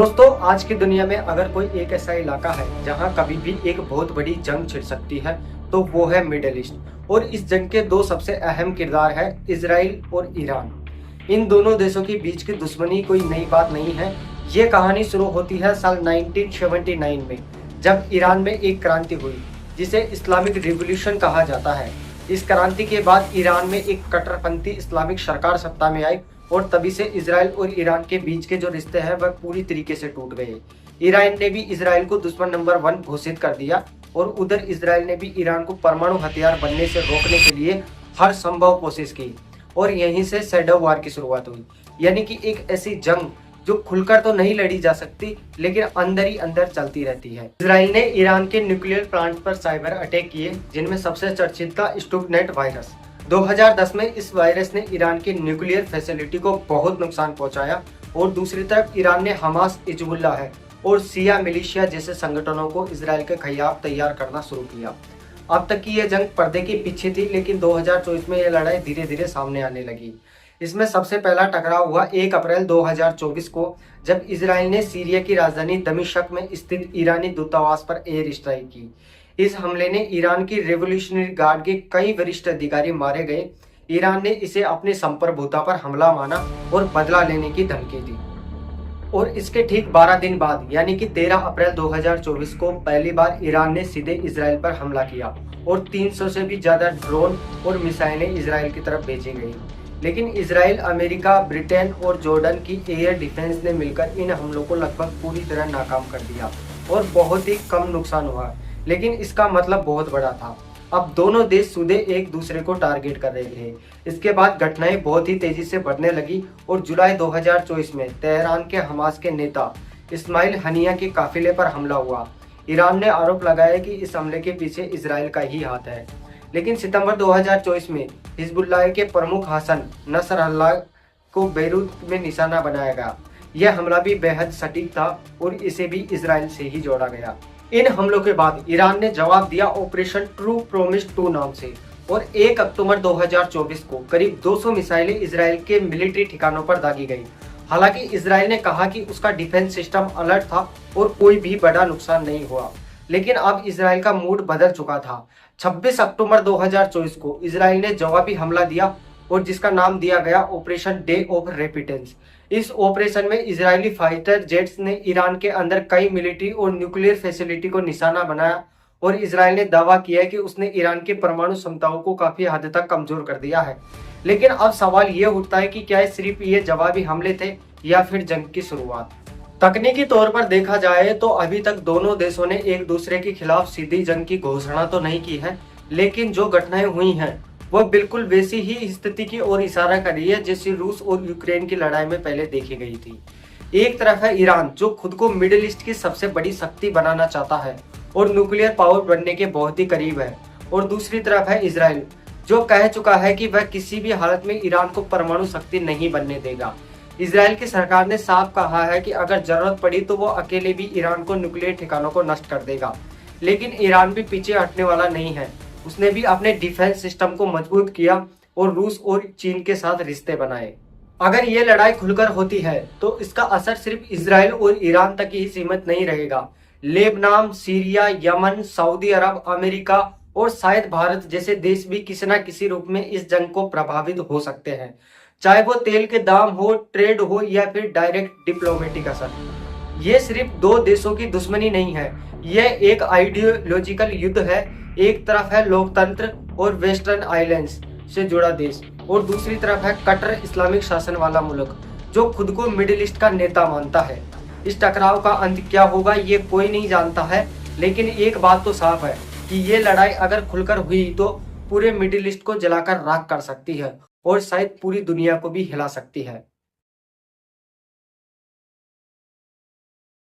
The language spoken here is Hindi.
दोस्तों, आज की दुनिया में अगर कोई एक ऐसा इलाका है जहां कभी भी एक बहुत बड़ी जंग छिड़ सकती है तो वो है मिडिल ईस्ट। और इस जंग के दो सबसे अहम किरदार है इजराइल और ईरान। इन दोनों देशों के बीच की दुश्मनी कोई नई बात नहीं है। ये कहानी शुरू होती है साल 1979 में, जब ईरान में एक क्रांति हुई जिसे इस्लामिक रिवॉल्यूशन कहा जाता है। इस क्रांति के बाद ईरान में एक कट्टरपंथी इस्लामिक सरकार सत्ता में आई और तभी से इजराइल और ईरान के बीच के जो रिश्ते हैं वह पूरी तरीके से टूट गए। ईरान ने भी इजराइल को दुश्मन नंबर 1 घोषित कर दिया और उधर इजराइल ने भी ईरान को परमाणु हथियार बनने से रोकने के लिए हर संभव कोशिश की और यहीं से शैडो वॉर की शुरुआत हुई। यानी कि एक ऐसी जंग जो खुलकर तो नहीं लड़ी जा सकती लेकिन अंदर ही अंदर चलती रहती है। इजराइल ने ईरान के न्यूक्लियर प्लांट पर साइबर अटैक किए, जिनमें सबसे चर्चित था स्टुपनेट वायरस। 2010 में इस वायरस ने ईरान की न्यूक्लियर फैसिलिटी को बहुत नुकसान पहुंचाया और दूसरी तरफ ईरान ने हमास, हिजबुल्लाह है और शिया मिलिशिया जैसे संगठनों को इजराइल के खिलाफ तैयार करना शुरू किया। अब तक की यह जंग पर्दे के पीछे थी, लेकिन 2024 में यह लड़ाई धीरे धीरे सामने आने लगी। इसमें सबसे पहला टकराव हुआ 1 अप्रैल 2024 को, जब इजराइल ने सीरिया की राजधानी दमिश्क में स्थित ईरानी दूतावास पर एयर स्ट्राइक की। इस हमले ने ईरान की रेवोल्यूशनरी गार्ड के कई वरिष्ठ अधिकारी मारे गए। ईरान ने इसे अपने संप्रभुता पर हमला माना और बदला लेने की धमकी दी। और इसके ठीक 12 दिन बाद यानी कि 13 अप्रैल 2024 को पहली बार ईरान ने सीधे इजराइल पर हमला किया और 300 से भी ज्यादा ड्रोन और मिसाइलें इजराइल की तरफ भेजी गई। लेकिन इजराइल, अमेरिका, ब्रिटेन और जॉर्डन की एयर डिफेंस ने मिलकर इन हमलों को लगभग पूरी तरह नाकाम कर दिया और बहुत ही कम नुकसान हुआ, लेकिन इसका मतलब बहुत बड़ा था। अब दोनों देश सीधे एक दूसरे को टारगेट कर रहे थे। इसके बाद घटनाएं बहुत ही तेजी से बढ़ने लगी और जुलाई 2024 में तेहरान के हमास के नेता इस्माइल हनिया के काफिले पर हमला हुआ। ईरान ने आरोप लगाया कि इस हमले के पीछे इजराइल का ही हाथ है। लेकिन सितंबर 2024 में हिजबुल्लाह के प्रमुख हसन नसरल्लाह को बेरूत में निशाना बनाया गया। यह हमला भी बेहद सटीक था और इसे भी इजराइल से ही जोड़ा गया। इन हमलों के बाद ईरान ने जवाब दिया ऑपरेशन ट्रू प्रॉमिस 2 नाम से और 1 अक्टूबर 2024 को करीब 200 मिसाइलें इजराइल के मिलिट्री ठिकानों पर दागी गई। हालांकि इजराइल ने कहा कि उसका डिफेंस सिस्टम अलर्ट था और कोई भी बड़ा नुकसान नहीं हुआ। लेकिन अब इजराइल का मूड बदल चुका था। 26 अक्टूबर 2024 को इजराइल ने जवाबी हमला दिया और जिसका नाम दिया गया ऑपरेशन डे ऑफ रेपिटेंस। इस ऑपरेशन में इजरायली फाइटर जेट्स ने ईरान के अंदर कई मिलिट्री और न्यूक्लियर फैसिलिटी को निशाना बनाया और इजराइल ने दावा किया कि उसने ईरान की परमाणु क्षमताओं को काफी हद तक कमजोर कर दिया है। लेकिन अब सवाल ये उठता है कि क्या सिर्फ ये जवाबी हमले थे या फिर जंग की शुरुआत। तकनीकी तौर पर देखा जाए तो अभी तक दोनों देशों ने एक दूसरे के खिलाफ सीधी जंग की घोषणा तो नहीं की है, लेकिन जो घटनाएं हुई हैं वह बिल्कुल वैसी ही स्थिति की ओर इशारा कर रही है जैसी रूस और यूक्रेन की लड़ाई में पहले देखी गई थी। एक तरफ है ईरान, जो खुद को मिडिल ईस्ट की सबसे बड़ी शक्ति बनाना चाहता है और न्यूक्लियर पावर बनने के बहुत ही करीब है, और दूसरी तरफ है इजराइल, जो कह चुका है कि वह किसी भी हालत में ईरान को परमाणु शक्ति नहीं बनने देगा। इजराइल की सरकार ने साफ कहा है कि अगर जरूरत पड़ी तो वो अकेले भी ईरान को न्यूक्लियर ठिकानों को नष्ट कर देगा। लेकिन ईरान भी पीछे हटने वाला नहीं है। उसने भी अपने डिफेंस सिस्टम को मजबूत किया और रूस और चीन के साथ रिश्ते बनाए। अगर ये लड़ाई खुलकर होती है तो इसका असर सिर्फ इजराइल और ईरान तक ही सीमित नहीं रहेगा। लेबनान, सीरिया, यमन, सऊदी अरब, अमेरिका और शायद भारत जैसे देश भी किसी न किसी रूप में इस जंग को प्रभावित हो सकते हैं, चाहे वो तेल के दाम हो, ट्रेड हो या फिर डायरेक्ट डिप्लोमेटिक असर। ये सिर्फ दो देशों की दुश्मनी नहीं है, यह एक आइडियोलॉजिकल युद्ध है। एक तरफ है लोकतंत्र और वेस्टर्न आइलैंड्स से जुड़ा देश और दूसरी तरफ है कट्टर इस्लामिक शासन वाला मुल्क जो खुद को मिडिल ईस्ट का नेता मानता है। इस टकराव का अंत क्या होगा ये कोई नहीं जानता है, लेकिन एक बात तो साफ है कि ये लड़ाई अगर खुलकर हुई तो पूरे मिडिल ईस्ट को जलाकर राख कर सकती है और शायद पूरी दुनिया को भी हिला सकती है।